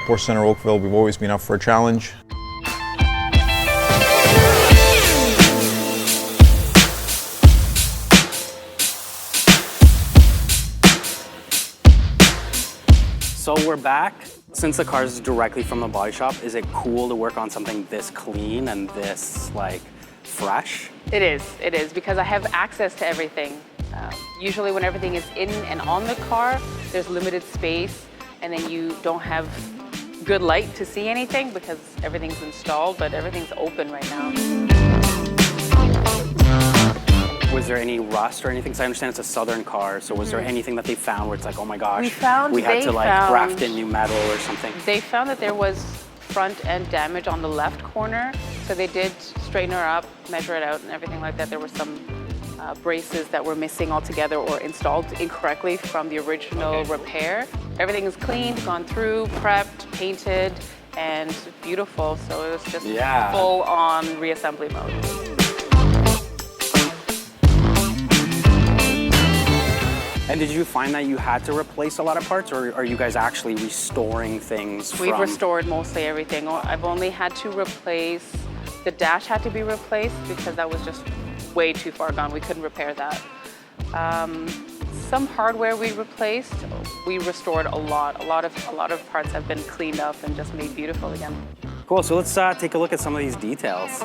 Porsche Center Oakville, we've always been up for a challenge. So we're back. Since the car is directly from the body shop, is it cool to work on something this clean and this like fresh? It is, because I have access to everything. Usually when everything is in and on the car, there's limited space, and then you don't have good light to see anything because everything's installed, but everything's open right now. Was there any rust or anything? Because I understand it's a Southern car, so was there anything that they found where it's like, oh my gosh, we had to like graft in new metal or something? They found that there was front end damage on the left corner, so they did straighten her up, measure it out and everything like that. There were some braces that were missing altogether or installed incorrectly from the original repair. Everything is cleaned, gone through, prepped, painted, and beautiful. So it was just full on reassembly mode. And did you find that you had to replace a lot of parts, or are you guys actually restoring things We've restored mostly everything. I've only had to replace, the dash had to be replaced because that was just way too far gone. We couldn't repair that. Some hardware we replaced. We restored a lot. A lot of parts have been cleaned up and just made beautiful again. Cool, so let's take a look at some of these details.